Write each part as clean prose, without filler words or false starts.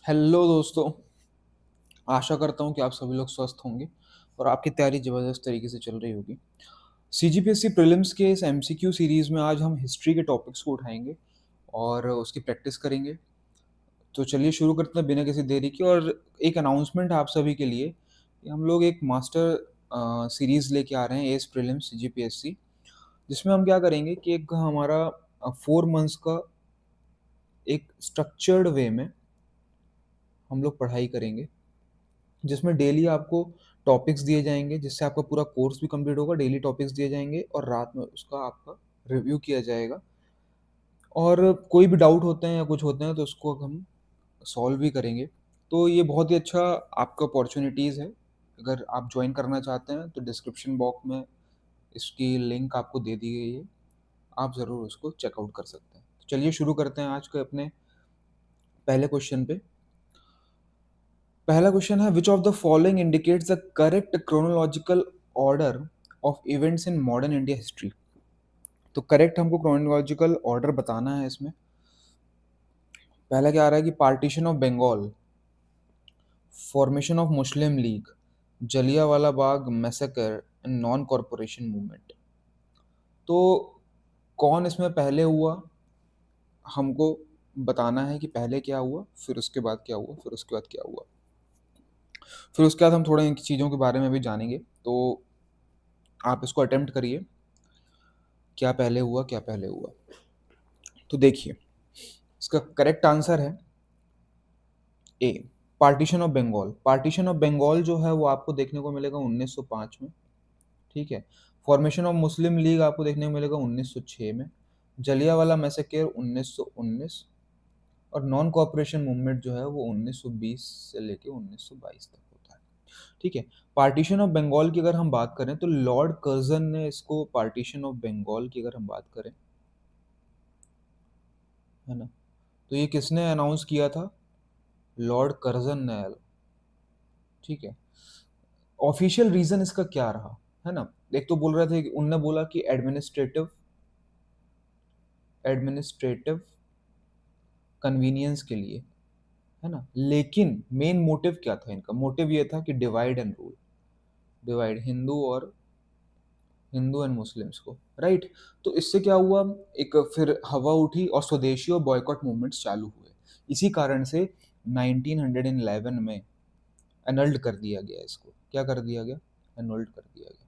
Hello दोस्तों। आशा करता हूँ कि आप सभी लोग स्वस्थ होंगे और आपकी तैयारी ज़बरदस्त तरीके से चल रही होगी। सीजीपीएससी प्रीलिम्स के इस एमसीक्यू सीरीज़ में आज हम हिस्ट्री के टॉपिक्स को उठाएंगे और उसकी प्रैक्टिस करेंगे। तो चलिए शुरू करते हैं बिना किसी देरी के। और एक अनाउंसमेंट है आप सभी के लिए कि हम लोग एक मास्टर सीरीज़ लेके आ रहे हैं एस प्रीलिम्स सीजीपीएससी, जिसमें हम क्या करेंगे कि एक हमारा 4 मंथ्स का एक स्ट्रक्चर्ड वे में हम लोग पढ़ाई करेंगे, जिसमें डेली आपको टॉपिक्स दिए जाएँगे, जिससे आपका पूरा कोर्स भी कंप्लीट होगा। डेली टॉपिक्स दिए जाएँगे और रात में उसका आपका रिव्यू किया जाएगा। और कोई भी डाउट होते हैं या कुछ होते हैं तो उसको हम सॉल्व भी करेंगे। तो ये बहुत ही अच्छा आपका अपॉर्च्युनिटीज़ है। अगर आप जॉइन करना चाहते हैं तो डिस्क्रिप्शन बॉक्स में इसकी लिंक आपको दे दी गई है। आप ज़रूर उसको चेकआउट कर सकते हैं। तो चलिए शुरू करते हैं आज के अपने पहले क्वेश्चन पे। पहला क्वेश्चन है, which of the following indicates the correct chronological order of events in modern India history. तो करेक्ट हमको क्रोनोलॉजिकल ऑर्डर बताना है इसमें। पहला क्या आ रहा है कि partition of Bengal, formation of Muslim League, Jallianwala Bagh massacre and non corporation movement. तो कौन इसमें पहले हुआ हमको बताना है कि पहले क्या हुआ, फिर उसके बाद क्या हुआ, फिर उसके बाद क्या हुआ। फिर उसके बाद हम थोड़े इन चीज़ों के बारे में भी जानेंगे। तो आप इसको अटेम्प्ट करिए, क्या पहले हुआ क्या पहले हुआ। तो देखिए, इसका करेक्ट आंसर है A, partition of Bengal. Partition of Bengal जो है वो आपको देखने को मिलेगा 1905 में। ठीक है। फॉर्मेशन ऑफ मुस्लिम लीग आपको देखने को मिलेगा 1906 में। जलियांवाला मैसेकर 1919। और नॉन कॉपरेशन मूवमेंट जो है वो 1920 से लेके 1922 तक होता है। ठीक है। पार्टीशन ऑफ बंगाल की अगर हम बात करें तो लॉर्ड कर्जन ने इसको, पार्टीशन ऑफ बंगाल की अगर हम बात करें, है ना, तो ये किसने अनाउंस किया था? लॉर्ड कर्जन ने। ठीक है। ऑफिशियल रीजन इसका क्या रहा, है ना? एक तो बोल रहे थे कि उनने बोला कि एडमिनिस्ट्रेटिव एडमिनिस्ट्रेटिव कन्वीनियंस के लिए, है ना। लेकिन मेन मोटिव क्या था इनका? मोटिव ये था कि divide and rule, divide Hindu and Muslims को, राइट। तो इससे क्या हुआ, एक फिर हवा उठी और स्वदेशी और बॉयकॉट मूवमेंट्स चालू हुए। इसी कारण से 1911 में एनल्ड कर दिया गया इसको। क्या कर दिया गया? एनल्ड कर दिया गया।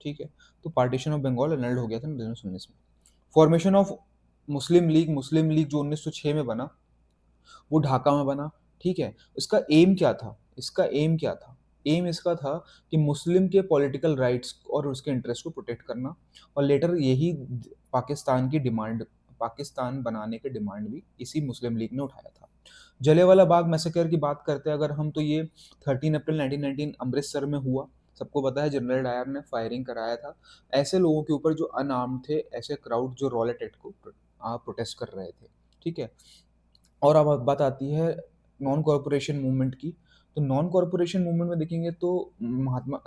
ठीक है। तो पार्टीशन ऑफ बंगाल एनल्ड हो गया था 1919 में। फॉर्मेशन ऑफ मुस्लिम लीग जो 1906 में बना, वो ढाका में बना। ठीक है। इसका एम क्या था? एम इसका था कि मुस्लिम के पॉलिटिकल राइट्स और उसके इंटरेस्ट को प्रोटेक्ट करना। और लेटर यही पाकिस्तान की डिमांड, पाकिस्तान बनाने की डिमांड भी इसी मुस्लिम लीग ने उठाया था। जलियांवाला बाग मैसेकर की बात करते हैं अगर हम, तो ये 13 अप्रैल 1919 अमृतसर में हुआ। सबको पता है जनरल डायर ने फायरिंग कराया था ऐसे लोगों के ऊपर जो अनआर्म्ड थे, ऐसे क्राउड जो रॉलेट एक्ट को प्रोटेस्ट कर रहे थे। ठीक है। और अब बात आती है नॉन कॉरपोरेशन मूवमेंट की। तो नॉन कॉरपोरेशन मूवमेंट में देखेंगे तो महात्मा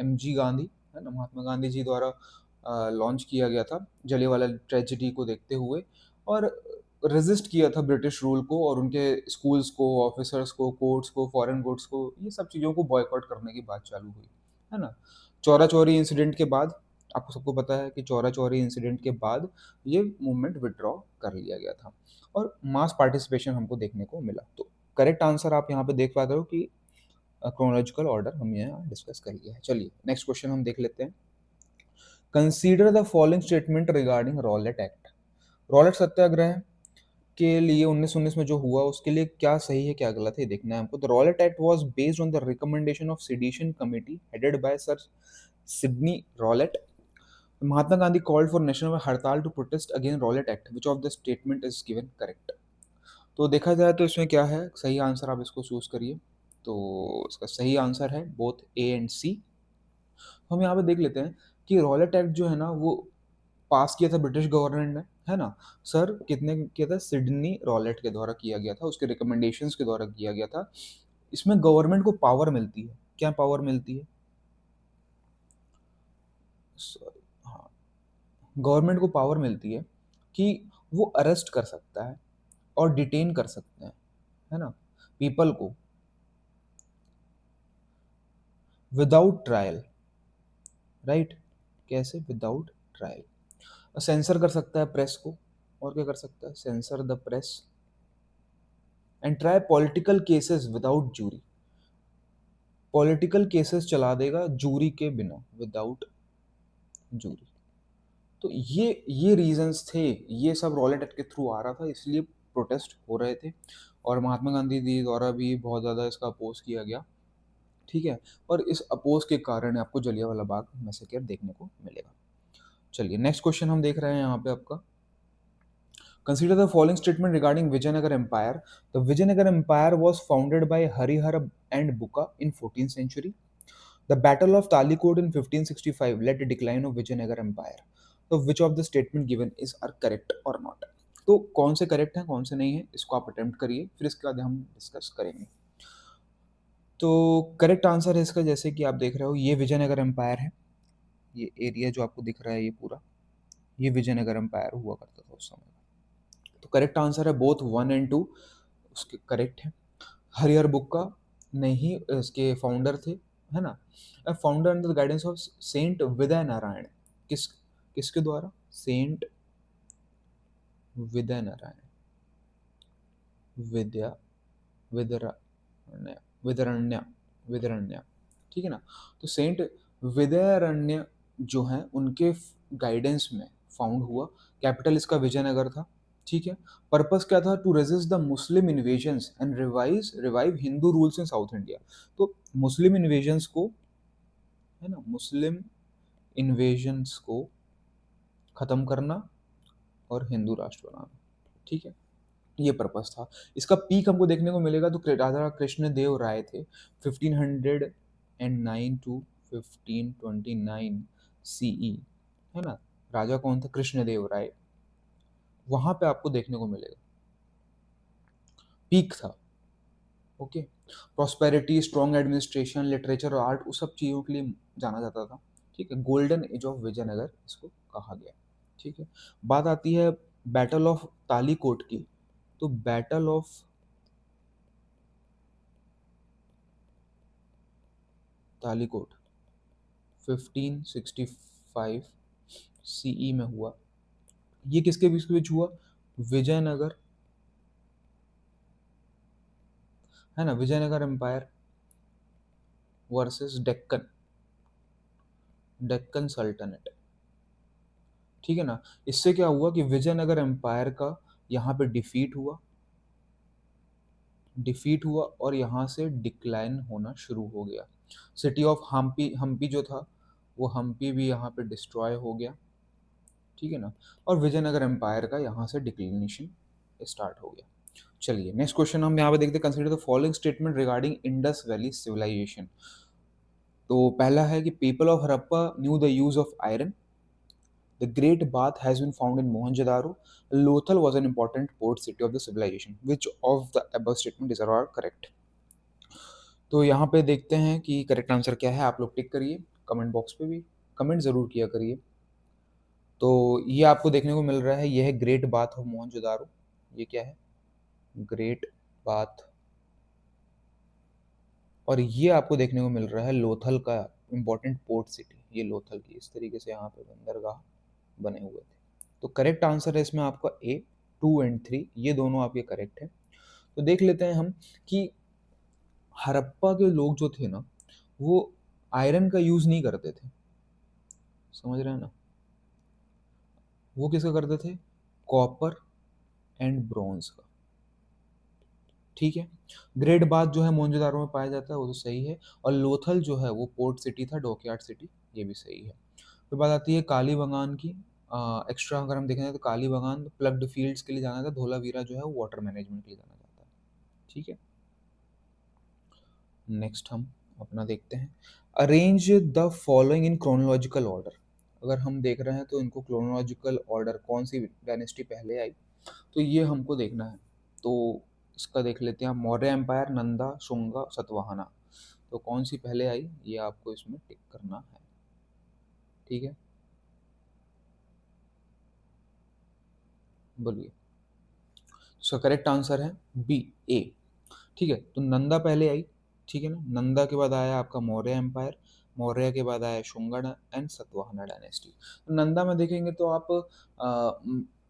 एम जी गांधी, है ना, महात्मा गांधी जी द्वारा लॉन्च किया गया था जलियांवाला ट्रेजिडी को देखते हुए। और रेजिस्ट किया था ब्रिटिश रूल को और उनके स्कूल्स को, ऑफिसर्स को, कोर्ट्स को, फॉरेन कोर्ट्स को, ये सब चीज़ों को बॉयकॉट करने की बात चालू हुई, है ना। चौरा चौरी इंसिडेंट के बाद, आपको सबको पता है कि चौरा चौरी इंसिडेंट के बाद ये मूवमेंट विड्रॉ कर लिया गया था और मास पार्टिसिपेशन हमको देखने को मिला। तो करेक्ट आंसर आप यहाँ पे देख पाते हो कि क्रोनोलॉजिकल ऑर्डर हम यहाँ डिस्कस कर लिया है। चलिए नेक्स्ट क्वेश्चन हम देख लेते हैं। Consider the following statement regarding Rowlatt act. Rowlatt satyagraha के लिए 1919 में जो हुआ उसके लिए क्या सही है क्या गलत है ये देखना है हमको। The Rowlatt act was based on the recommendation of sedition committee headed by sir Sydney Rowlatt. Mahatma Gandhi called for national हड़ताल to protest against Rowlatt Act. Which of the statement is given correct? तो देखा जाए तो इसमें क्या है सही answer, आप इसको चूज करिए। तो इसका सही आंसर है बोथ ए एंड सी। हम यहाँ पे देख लेते हैं कि रॉलेट एक्ट जो है ना वो पास किया था ब्रिटिश गवर्नमेंट ने, है ना। सर कितने किया था? सिडनी रॉलेट के द्वारा किया गया था, उसके रिकमेंडेशंस के द्वारा किया गया था। इसमें गवर्नमेंट को पावर मिलती है। क्या पावर मिलती है? सॉरी, हाँ, गवर्नमेंट को पावर मिलती है कि वो अरेस्ट कर सकता है और डिटेन कर सकते हैं, है ना। पीपल को विदाउट ट्रायल, राइट, कैसे विदाउट ट्रायल, सेंसर कर सकता है प्रेस को, और क्या कर सकता है, censor the press and try political cases without jury, political cases चला देगा जूरी के बिना, विदाउट जूरी। तो ये रीजंस थे, ये सब रॉलेट एक्ट के थ्रू आ रहा था, इसलिए प्रोटेस्ट हो रहे थे, और महात्मा गांधी जी द्वारा भी बहुत ज़्यादा इसका अपोज किया गया, ठीक है। और इस अपोज के कारण आपको जलियांवाला बाग मैसेकर देखने को मिलेगा। चलिए नेक्स्ट क्वेश्चन हम देख रहे हैं यहाँ पे आपका, consider the following statement regarding Vijayanagar Empire. The Vijayanagar Empire was founded by Harihara and Bukka in 14th century. The Battle of Talikot in 1565 led to the decline of Vijayanagar Empire. So which of the statement given is are correct or not? तो कौन से correct हैं कौन से नहीं है, इसको आप अटेम्प्ट करिए, फिर इसके बाद हम डिस्कस करेंगे। तो करेक्ट आंसर है इसका, जैसे कि आप देख रहे हो, ये विजयनगर एम्पायर है, ये एरिया जो आपको दिख रहा है ये पूरा, ये विजयनगर एम्पायर हुआ करता था उस समय। तो करेक्ट आंसर है बोथ 1 एंड 2, उसके करेक्ट है। हरिहर बुक्का नहीं, इसके फाउंडर थे, है ना, founder under the guidance of saint Vidya Narayan, किसके द्वारा, सेंट विदय नारायण, विद्या विदरण्य विदरण्य विदरण्य, ठीक है ना। तो सेंट विदयरण्य जो है उनके गाइडेंस में फाउंड हुआ, कैपिटल इसका विजयनगर था, ठीक है। पर्पस क्या था, to resist the Muslim invasions and revive Hindu rules in South India. तो मुस्लिम इन्वेजन्स को, है ना, मुस्लिम इन्वेजन्स को खत्म करना और हिंदू राष्ट्र बनाना, ठीक है, ये पर्पस था। इसका पीक हमको देखने को मिलेगा तो राजा कृष्ण देव राय थे 1509 टू 1529 सीई, है ना, राजा कौन था, कृष्ण देव राय, वहां पे आपको देखने को मिलेगा पीक था, okay. Prosperity, strong administration, literature और आर्ट, उस सब चीज़ों के लिए जाना जाता था, ठीक है। गोल्डन एज ऑफ विजयनगर इसको कहा गया, ठीक है। बात आती है बैटल ऑफ तालीकोट की, तो बैटल ऑफ तालीकोट 1565 सीई में हुआ। ये किसके बीच के बीच हुआ, विजयनगर, है ना, विजयनगर एम्पायर वर्सेस डेक्कन, डेक्कन सल्तनत, ठीक है ना। इससे क्या हुआ कि विजयनगर एम्पायर का यहाँ पे डिफीट हुआ और यहाँ से डिक्लाइन होना शुरू हो गया। सिटी ऑफ हम्पी, हम्पी जो था वो हम्पी भी यहाँ पे डिस्ट्रॉय हो गया, ठीक है ना, और विजयनगर एम्पायर का यहाँ से डिक्लिनेशन स्टार्ट हो गया। चलिए नेक्स्ट क्वेश्चन हम यहाँ पे देखते हैं, consider the following statement regarding Indus valley civilisation. तो पहला है कि people of Harappa knew the use of iron, the great bath has been found in Mohenjodaro, Lothal was an important port city of the civilisation, which of the above statement is are correct. तो यहाँ पे देखते हैं कि करेक्ट आंसर क्या है, आप लोग टिक करिए, कमेंट बॉक्स पे भी कमेंट ज़रूर किया करिए। तो ये आपको देखने को मिल रहा है, ये है ग्रेट बाथ ऑफ मोहनजोदारो, ये क्या है, ग्रेट बाथ, और ये आपको देखने को मिल रहा है लोथल का इम्पोर्टेंट पोर्ट सिटी, ये लोथल की, इस तरीके से यहाँ पे बंदरगाह बने हुए थे। तो करेक्ट आंसर है इसमें आपका ए, 2 एंड 3, ये दोनों आपके करेक्ट है। तो देख लेते हैं हम कि हड़प्पा के लोग जो थे ना, वो आयरन का यूज़ नहीं करते थे, समझ रहे हैं ना, वो किसका करते थे, कॉपर एंड ब्रॉन्ज का, ठीक है। ग्रेट बाथ जो है मोहनजोदारो में पाया जाता है, वो तो सही है, और लोथल जो है वो पोर्ट सिटी था, डॉकयार्ड सिटी, ये भी सही है। फिर बात आती है कालीबंगान की, एक्स्ट्रा अगर हम देखें तो कालीबंगान प्लग्ड फील्ड्स के लिए जाना था, धोलावीरा जो है वो वाटर मैनेजमेंट के लिए जाना जाता है, ठीक है। नेक्स्ट हम अपना देखते हैं, arrange the following in chronological order. अगर हम देख रहे हैं तो इनको क्रोनोलॉजिकल ऑर्डर, कौन सी डायनेस्टी पहले आई, तो ये हमको देखना है। तो इसका देख लेते हैं, मौर्य एम्पायर, नंदा, शुंगा, सतवाहना, तो कौन सी पहले आई ये आपको इसमें टिक करना है, ठीक है, बोलिए। सो करेक्ट आंसर है बी, ए, ठीक है, तो नंदा पहले आई, ठीक है ना, नंदा के बाद आया आपका मौर्य एम्पायर, मौर्य के बाद आया शुंगा एंड सतवाहना डायनेस्टी। तो नंदा में देखेंगे तो आप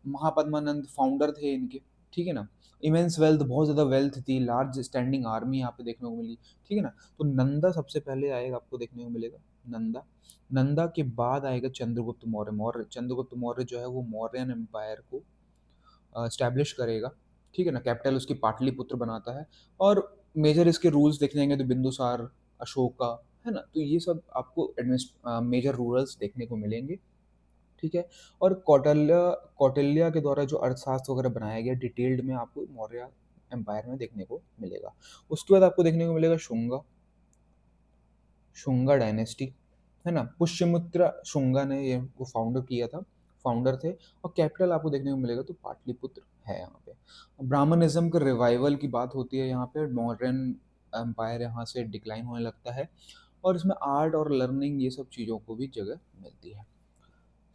महापद्मानंद फाउंडर थे इनके, ठीक है ना, इमेंस वेल्थ, बहुत ज़्यादा वेल्थ थी, लार्ज स्टैंडिंग आर्मी यहाँ पे देखने को मिली, ठीक है ना। तो नंदा सबसे पहले आएगा, आपको देखने को मिलेगा नंदा। नंदा के बाद आएगा चंद्रगुप्त मौर्य। चंद्रगुप्त मौर्य जो है वो मौर्यन एम्पायर को स्टैब्लिश करेगा, ठीक है ना, कैपिटल उसकी पाटलिपुत्र बनाता है। और मेजर इसके रूल्स देखने जाएंगे तो बिंदुसार, अशोका, है ना, तो ये सब आपको मेजर रूरल्स देखने को मिलेंगे, ठीक है। और कौटिल्य के द्वारा जो अर्थशास्त्र वगैरह बनाया गया डिटेल्ड में आपको मौर्य एम्पायर में देखने को मिलेगा। उसके बाद आपको देखने को मिलेगा शुंगा, शुंगा डायनेस्टी, है ना, पुष्यमित्र शुंगा ने ये को फाउंडर किया था, फाउंडर थे। और कैपिटल आपको देखने को मिलेगा तो पाटलिपुत्र है यहाँ पे। ब्राह्मणिज्म के रिवाइवल की बात होती है यहाँ पे, मॉडर्न एम्पायर यहाँ से डिक्लाइन होने लगता है, और इसमें आर्ट और लर्निंग ये सब चीज़ों को भी जगह मिलती है।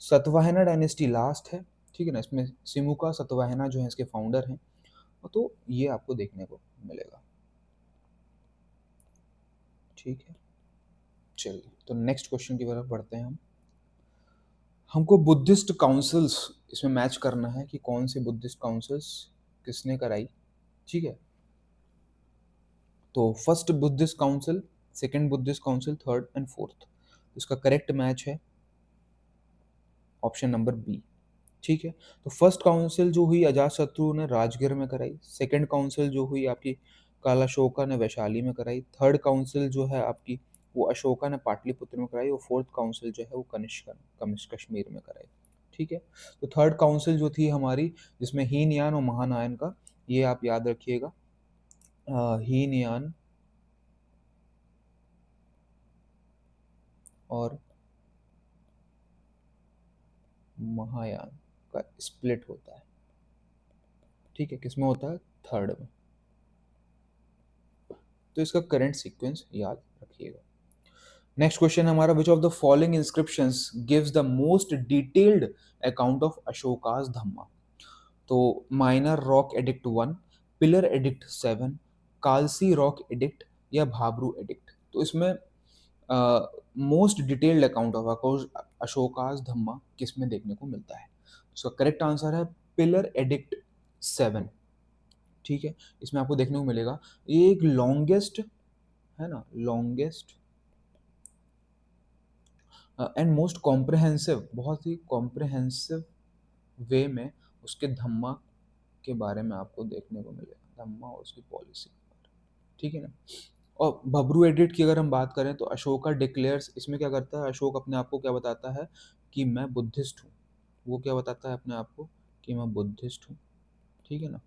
सतवाहना डायनेस्टी लास्ट है, ठीक है ना, इसमें सिमुका सतवाहना जो है इसके फाउंडर हैं, तो ये आपको देखने को मिलेगा, ठीक है। चलिए, तो नेक्स्ट क्वेश्चन की तरफ बढ़ते हैं हम। हमको बुद्धिस्ट काउंसिल्स इसमें मैच करना है कि कौन से बुद्धिस्ट काउंसिल्स किसने कराई, ठीक है। तो first Buddhist council, second Buddhist council, third and fourth, इसका करेक्ट मैच है ऑप्शन नंबर बी, ठीक है। तो फर्स्ट काउंसिल जो हुई अजातशत्रु ने राजगीर में कराई, सेकंड काउंसिल जो हुई आपकी कालाशोका ने वैशाली में कराई, थर्ड काउंसिल जो है आपकी वो अशोका ने पाटलिपुत्र में कराई, और फोर्थ काउंसिल जो है वो कनिष्क कश्मीर में कराई, ठीक है। तो थर्ड काउंसिल जो थी हमारी, जिसमें हीनयान और महानायन का, ये आप याद रखिएगा, हीनयान और महायान का स्प्लिट होता है, ठीक है, किसमें होता है, थर्ड में। तो इसका करंट सीक्वेंस याद रखिएगा। नेक्स्ट क्वेश्चन हमारा, which of the following inscriptions gives the most detailed account of Ashoka's dhamma. तो minor rock edict 1, pillar edict 7, Kalsi rock edict या भाबरू एडिक्ट। तो इसमें most detailed account of Ashoka's dhamma किस में देखने को मिलता है। उसका करेक्ट आंसर है पिलर एडिक्ट 7, ठीक है। इसमें आपको देखने को मिलेगा ये एक लॉन्गेस्ट, है ना, लॉन्गेस्ट एंड मोस्ट कॉम्प्रहेंसिव, बहुत ही कॉम्प्रहेंसिव वे में उसके धम्मा के बारे में आपको देखने को मिलेगा, धम्मा और उसकी पॉलिसी, ठीक है ना। और भब्रू एडिट की अगर हम बात करें तो अशोका डिक्लेयर्स, इसमें क्या करता है, अशोक अपने आप को क्या बताता है कि मैं बुद्धिस्ट हूँ, वो क्या बताता है अपने आप को कि मैं बुद्धिस्ट हूँ, ठीक है ना।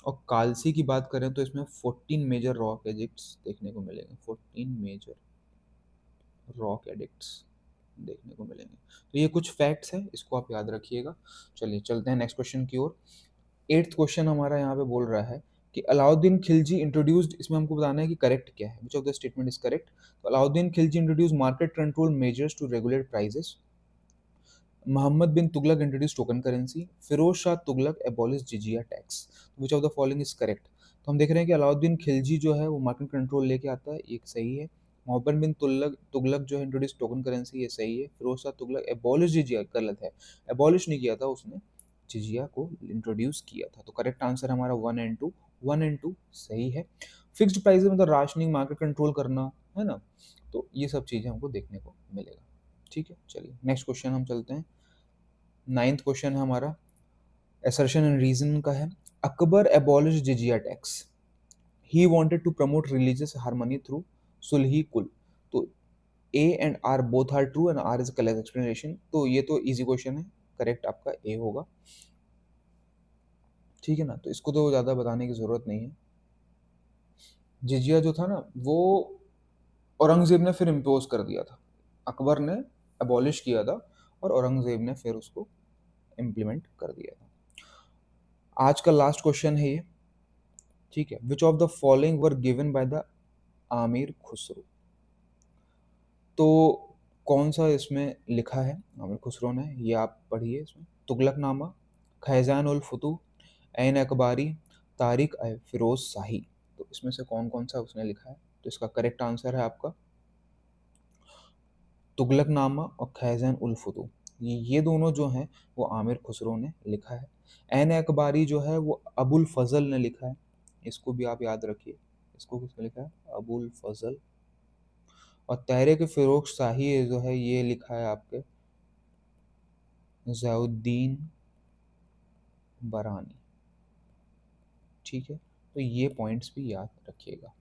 और कालसी की बात करें तो इसमें 14 मेजर रॉक एडिक्ट्स देखने को मिलेंगे, 14 मेजर रॉक एडिक्ट्स देखने को मिलेंगे। तो ये कुछ फैक्ट्स हैं, इसको आप याद रखिएगा। चलिए चलते हैं नेक्स्ट क्वेश्चन की ओर। एट्थ क्वेश्चन हमारा यहाँ पे बोल रहा है कि अलाउद्दीन खिलजी इंट्रोड्यूस्ड, इसमें हमको बताना है कि करेक्ट क्या है, which of the statement is correct. तो Alauddin Khilji introduce market control measures to regulate prices, Mohammad bin Tughlaq introduce token currency, Firoz Shah Tughlaq abolish jizya tax, which of the following is correct. तो हम देख रहे हैं कि अलाउद्दीन खिलजी जो है वो मार्केट कंट्रोल लेके आता है, ये सही है। मोहम्मद बिन तुगलक तुगलक जो है इंट्रोड्यूस टोकन करेंसी, ये सही है। फिरोज शाह तुगलक एबॉलिश जिजिया, गलत है, एबॉलिश नहीं किया था उसने, जिजिया को इंट्रोड्यूस किया था। तो करेक्ट आंसर हमारा 1 एंड 2, 1 एंड 2 सही है। फिक्स्ड प्राइस मतलब राशनिंग, मार्केट कंट्रोल करना, है ना, तो ये सब चीज़ें हमको देखने को मिलेगा, ठीक है। चलिए नेक्स्ट क्वेश्चन हम चलते हैं। नाइन्थ क्वेश्चन है हमारा, असर्शन एंड रीजन का है। Akbar abolish jizya tax, he wanted to promote religious harmony through sulh-i-kul. तो A and R both are true and R is correct explanation. तो ये तो इजी क्वेश्चन है, करेक्ट आपका ए होगा, ठीक है ना। तो इसको तो ज़्यादा बताने की ज़रूरत नहीं है। जिजिया जो था ना वो औरंगज़ेब ने फिर इम्पोज कर दिया था, अकबर ने अबॉलिश किया था और औरंगज़ेब ने फिर उसको इम्प्लीमेंट कर दिया था। आज का लास्ट क्वेश्चन है ये, ठीक है। Which of the following were given by the Aamir Khusro. तो कौन सा इसमें लिखा है आमिर खुसरो ने, ये आप पढ़िए इसमें। तुगलकनामा, खैजान उल फतूह, ऐन अकबारी, तारिक फिरोज शाही। तो इसमें से कौन कौन सा उसने लिखा है? तो इसका करेक्ट आंसर है आपका तुगलकनामा और खैज़न उल फुतूह। ये दोनों जो हैं वो आमिर खुसरो ने लिखा है। ऐन अकबारी जो है वो अबुल फजल ने लिखा है, इसको भी आप याद रखिए। इसको किसने लिखा है? अबुल फजल। और तहरीक फिरोज शाही जो है ये लिखा है आपके ज़ियाउद्दीन बरानी। ठीक है, तो ये पॉइंट्स भी याद रखिएगा।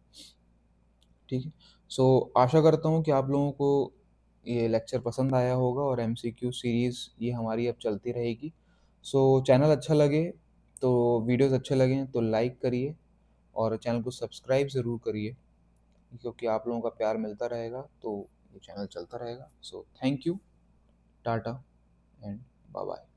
ठीक है, सो आशा करता हूँ कि आप लोगों को ये लेक्चर पसंद आया होगा और एमसीक्यू सीरीज़ ये हमारी अब चलती रहेगी। सो चैनल अच्छा लगे तो वीडियोस अच्छे लगें तो लाइक करिए और चैनल को सब्सक्राइब ज़रूर करिए, क्योंकि आप लोगों का प्यार मिलता रहेगा तो ये चैनल चलता रहेगा। So thank you, tata and bye bye.